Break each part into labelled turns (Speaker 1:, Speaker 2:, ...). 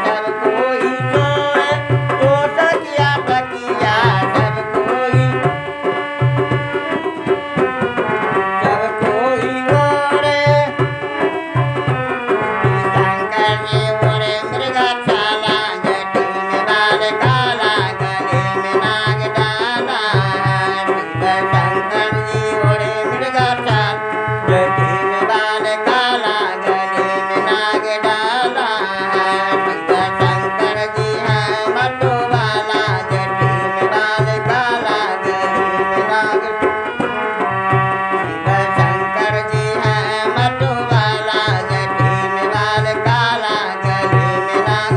Speaker 1: सब कोई सोए, ओ सखिया तकिया सब कोई ओढ़े। शंकर जी ओढ़े मृगशाला, जटी में बाल काला, गले में नाग डाला। शिव शंकर जी ओढ़े मृगशाला, जटी में बाल काला, गले में नाग डाला। शिव शंकर जी हैं मटवाला, जटी में बाल काला, गले में नाग। शिव शंकर जी हैं मटवाला, जटी में बाल काला, गले में नाग।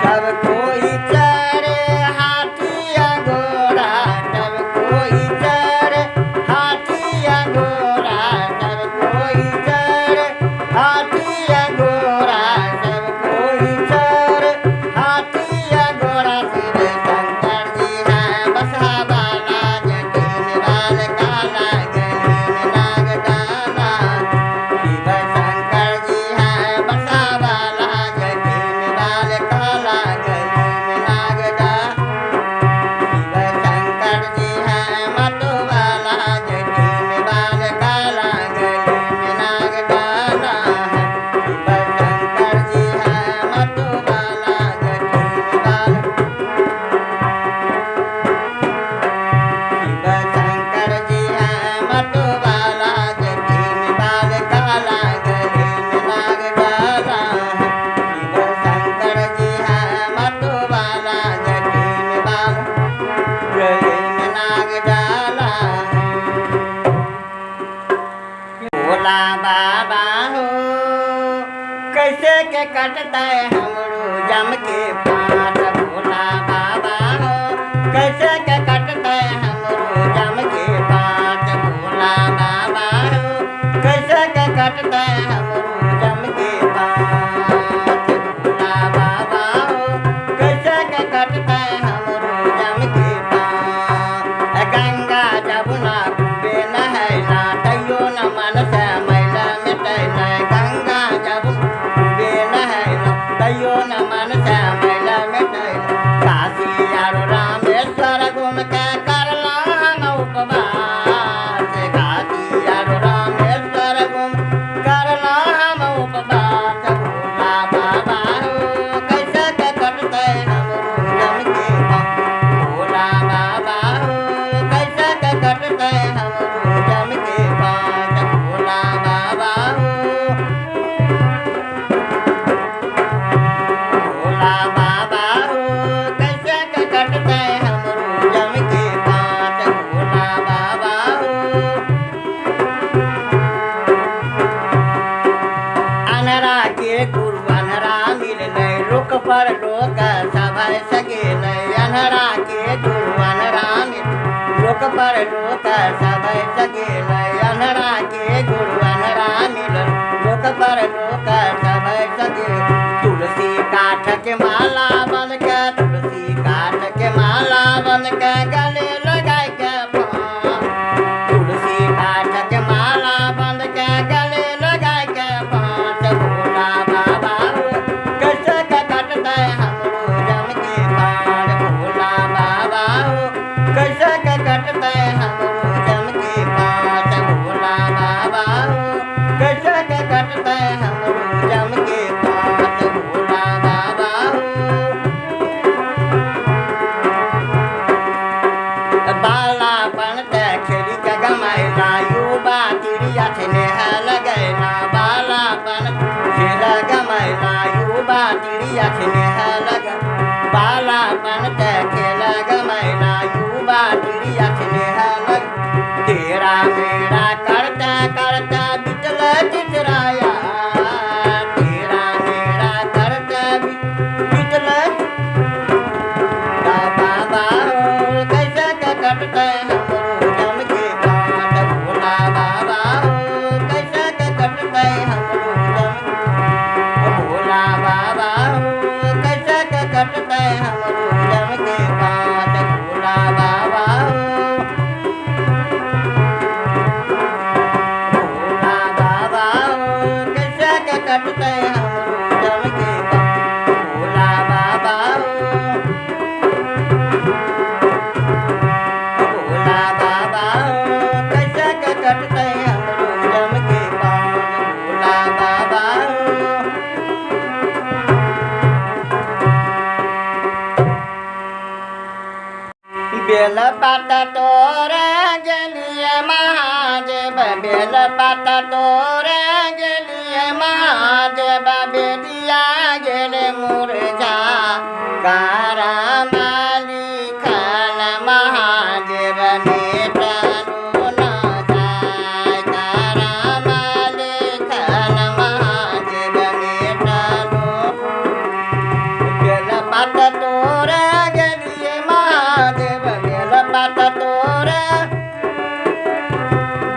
Speaker 1: सब कोई चढ़े हाथी या घोड़ा, सब कोई चढ़े हाथी या घोड़ा, सब कोई चढ़े हाथी या घोड़ा, सब कोई चढ़े हाथी या घोड़ा। शिव शंकर जी हैं बसहावाला, जटी में बाल काला, गले में नाग डाला। शिव शंकर जी हैं बसहावाला, जटी में बाल काला, गले में नाग डाला। शिव शंकर जी हैं मटवाला, जटी में बाल काला, गले में नाग डाला। शिव शंकर जी हैं मटवाला, जटी में बाल। शिव शंकर जी हैं मटवाला, जटी में बाल काला, गले में नाग डाला। शिव शंकर जी हैं मटवाला, जटी में बाल, गले में नाग डाला। भोला बाबा हो कैसे के कटता है हमरो जम के पात। भोला बाबा हो कैसे के कटता है हमरो जम के पात। भोला बाबा हो कैसे के कटता है हमरो जम के पात। भोला बाबा हो कैसे के कटता है हमरो जम के पात। गंगा जमुना खूबे नहैना, तैयो न मन से मैला मिटैना। गंगा जमुना खूबे नहैना, तैयो न मन से मैला मिटैना। काशी आरो रामेश्वर घूम के करला हम उपवास। काशी आरो रामेश्वर घूम करला हम उपवास। भोला बाबा हो कैसे के कटतै हमरो जम के पात। भोला बाबा हो कैसे के कटतै हमरो जम के पात। भोला बाबा हो भोला बाबा हो कैसे के कटतै हमरो जम के पात। भोला बाबा हो अनहरा के गुरु अनहरा मिललै, लोक पर लोक सभै सगेलै। अनहरा के गुरु अनहरा मिल, लोक पर लोक सभै सगेलै। अनहरा के गुरु अनहरा मिलल, लोक पर लोक सभै सगेलै। तुलसी काठ के माला बन के, तुलसी काठ के माला बन के, गले लगाय के पान। तुलसी काठ के माला बन के, गले लगाय के पान। भोला बाबा हो कैसे के कटतै हमरो जम के पात। भोला बाबा हो कैसे के कटतै हमरो जम के पात। भोला बाबा हो कैसे के कटतै हमरो जम के पात। भोला बाबा हो बालापन ते खेली के गमैला, युवा तिरिया स्नेह लगैला। बालापन खेल गमैला, युवा तिरिया स्नेह लग। बालापन ते खेल गमैला, युवा तिरिया स्नेह लग। तेरा मेरा करता करता बितल चितराया। तेरा मेरा करता बितल। बाबा हो कैसे के कटतै हमरो जम के पात। भोला बाबा हो कैसे के कटतै हमरो जम। भोला बाबा हो कैसे के कटतै हमरो जम के पात। भोला बाबा हो बेलपात तोरे गेलिए महादेव बेलपात तोरे गेलिए महादेव बेलिया गेले मुरझा कारामाली खाल महादेव मेटलो न जाय कारामाली खाल महादेव मेटलो बेलपात तोरे गेलिए महादेव बेलपात तोरे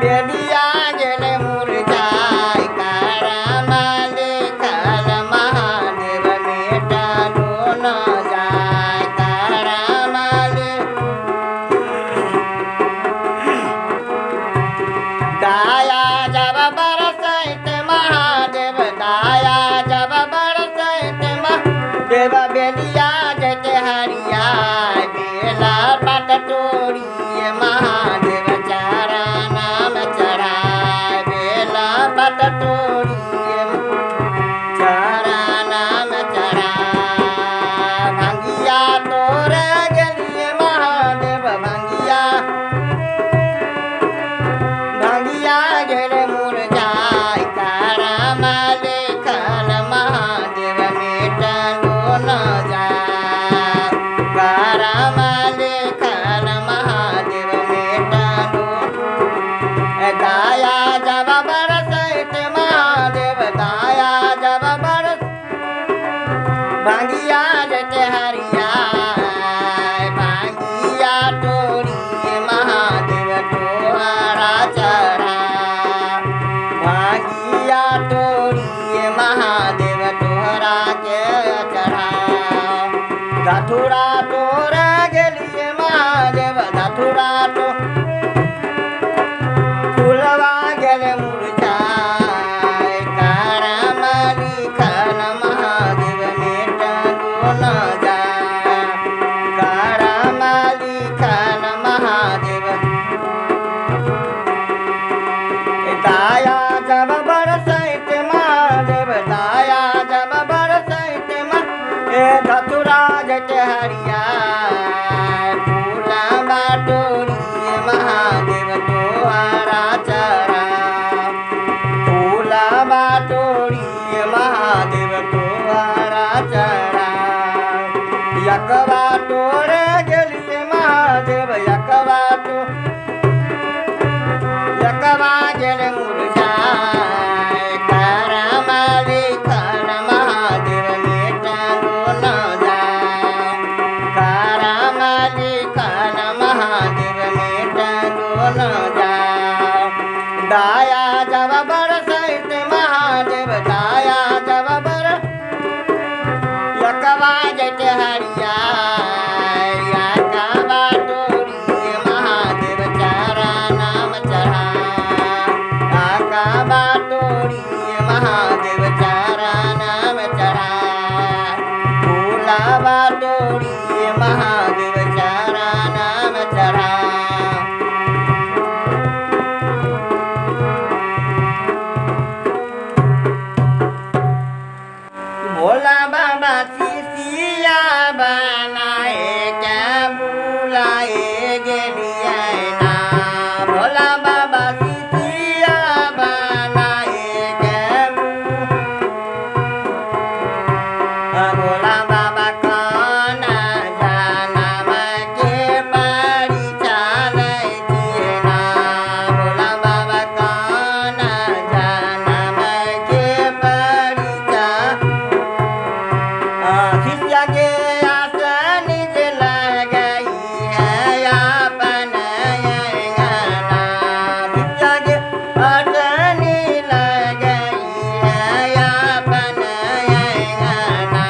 Speaker 1: बेलिया गेले मुरझाय कारामाली खाल महादेव मेटलो न जाय कारामाली दाया जब बरसैत महादेव दाया जब बरसैत महादेव बेलिया जते हरिया बेला पात तोड़िए महादेव चारा नाम चढ़ाए बेला पात तोड़िए चारा नाम चढ़ाए भंगिया तोरे गेलिए महादेव भंगिया भंगिया गेले मुरझाय कारामाली खाल महादेव मेटलो न जाय कारामाली खाल महादेव मेटलो दाया जब बरसैत महादेव दाया जब बरस भांगिया जते हरिया भांगिया तोड़िए महादेव तोहरा चढ़ा भांगिया तोड़िए महादेव तोहरा के चढ़ा धथुरा तोरे गेलिए महादेव धथुरा तो फूलवा गेले मुरझाय कारामाली खाल महादेव मेटलो न जाय कारामाली खाल महादेव दाया जब बरसैत महादेव दाया जब बरसैत धथुरा जते हरिया फूलवा तोड़िए महादेव तोहरा चढ़ा फूलवा तोड़िए महादेव तोहरा चढ़ा यकवा तोड़े गेलिए महादेव यकवा तो यकवा गेले मुरझाय कारामाली खाल महादेव मेटलो न जाय कारामाली खाल महादेव मेटलो न जाय दाया जब बरसैत महादेव दाया जब यकवा जते हरिया यकवा तोड़िए महादेव चारा नाम चढ़ा यकवा तोड़िए महादेव चारा नाम चढ़ा फूलवा तोड़िए महादेव चारा नाम चढ़ा भोला बाबा शिशिया बनाए क्या बुलाए गेलिए ना भोला बाबा शिशिया बनाए क्या भोला बाबा कौन जानम के परी चाले जिए ना भोला बाबा कौन जानम के परी शिष्या के आसन लग गई है अपन अंगना शिष्या के आसन लग गई है अपन अंगना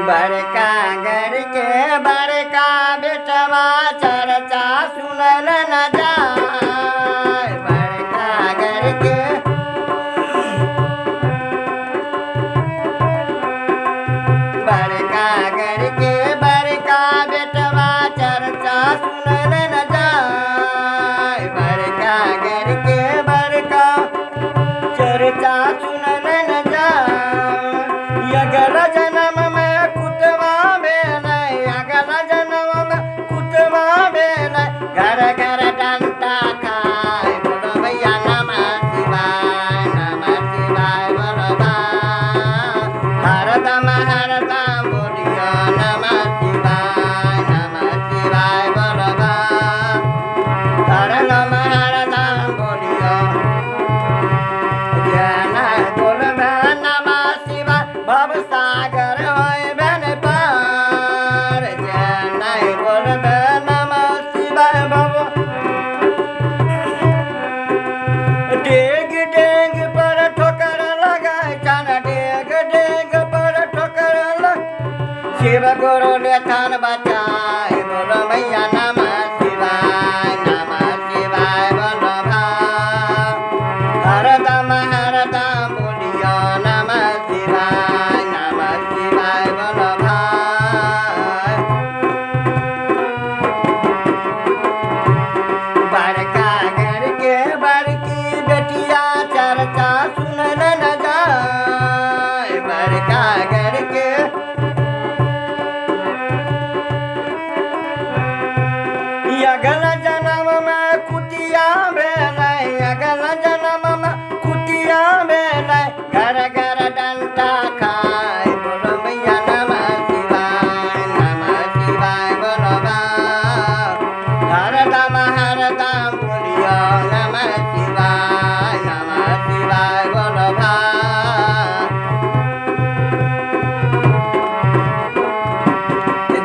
Speaker 1: बड़का घर के बड़का बेटवा चर्चा सुनल न जाय। बड़का घर के बड़का घर के बड़का बेटवा चर्चा सुनल न जाय। बड़का घर के बड़का चर्चा सुनल न जाय। अगला जन्म में कुतवा भेलै, अगला जन्म में कुतवा भेलै, घर घर डंटा खाय। बोलो भैया नमः शिवाय, नमः शिवाय बोलो बा। हरदम हरदम बोलियो नमः शिवाय, नमः शिवाय बोलो बा। हरदम हरदम बोलियो जय बोलबे नमः शिवाय। भव सागर होय बन पार, जय बोलबे नमः शिवाय। भव डेग डेग पर ठोकर लगाय छन, डेग डेग पर ठोकर लग। शिव गुरु लेथन बचाय। बोलो भैया नमः शिवाय, नमः शिवाय बोलो भा। हरदम हरदम बोलियो नमः शिवाय, नमः शिवाय बोलो भाई। बड़का घर के बड़की बेटिया चर्चा सुनल न जाय। बड़का घर के अगला जन्म में कुतिया भेलै, अगला जन्म में कुतिया भेलै, घर घर डंटा खाय। बोलो भैया नमः शिवाय, नमः शिवाय बोलो बा। हरदम हरदम बोलियो नमः शिवाय, नमः शिवाय बोलो भा।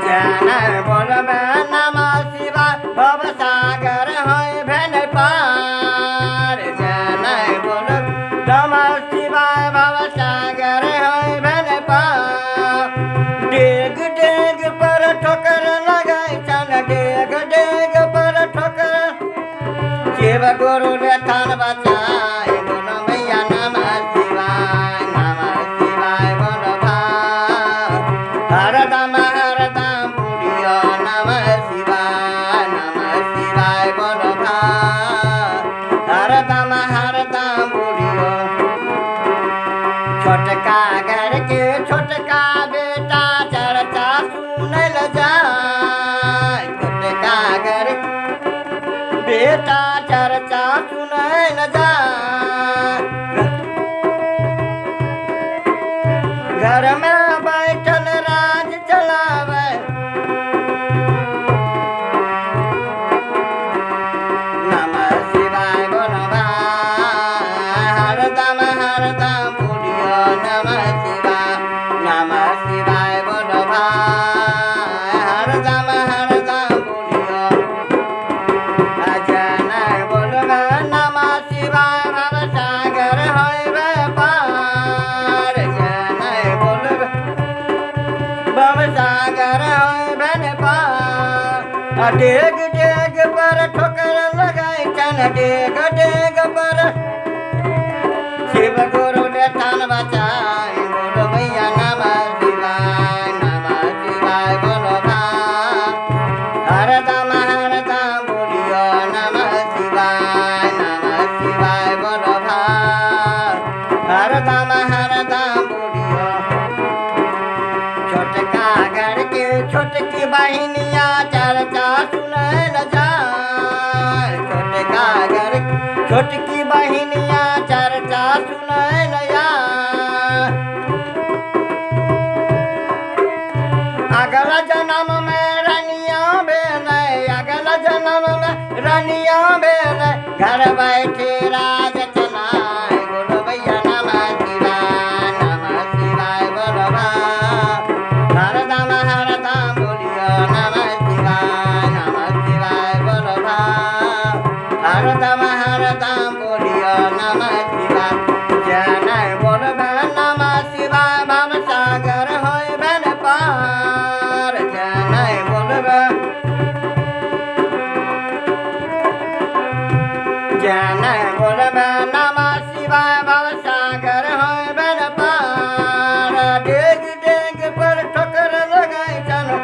Speaker 1: जय बोलबे नमः शिवाय। भव सागर होय भेन पार, जय बोलब नमः शिवाय। भव सागर होय भेन पार। डेग डेग पर ठोकर लगाय छन, डेग डेग पर ठोकर। शिव गुरु लेथन बचाय। बोलो भैया नमः शिवाय, नमः शिवाय बोलो भा। हरदम हरदम बोलियो नमः शिवाय, नमः शिवाय बोलो भा। हरदम हरदम बोलियो। छोटका घर के छोटका बेटा चर्चा सुनल जाय। छोटका घर बेटा चर्चा सुनल जाय। घर में बैठल राज चलावे, नमः शिवाय बोलो भाई। हरदम हरदम बोलियो नमः शिवाय, नमः शिवाय बोलो भाई। हरदम हरदम बोलियो जय बोलबे नमः शिवाय। भव सागर होय पार, जय बोलबे भव सागर होय भेन पार। डेग डेग पर ठोकर लगाय छन, डेग डेग पर। शिव गुरु लेथन बचाय। बोलो भैया नमः शिवाय, नमः शिवाय बोलो भा। हरदम हरदम बोलियो नमः शिवाय, नमः शिवाय बोलो भा। हरदम हरदम बोलियो। छोटका घर के छोटकी बहिनिया चर्चा सुनल जाय। छोटका घर छोटकी बहिनिया चर्चा सुनल जाय। अगला जन्म में रनिया भेलै, अगला जन्म में रनिया भेलै, घर बैठे राज चलाय। बोलो भैया नमः शिवाय, नमः शिवाय बोलो भा। हरदम हरदम बोलियो नमः शिवाय, नमः शिवाय बोलो भा। हरदम हरदम बोलियो नमः शिवाय। जय ज्ञान बोलब नमः शिवाय भव सागर होय बन पार डेग डेग पर ठोकर लगाई चलो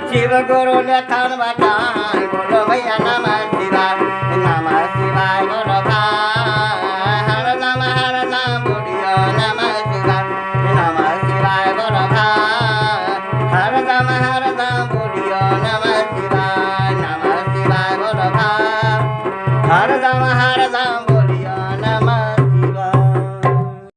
Speaker 1: शिव गुरु लेखन बताए बोलो भैया नमः शिवाय बोलो भाई हर नाम बुढ़िया नमः शिवाय बोलो भाई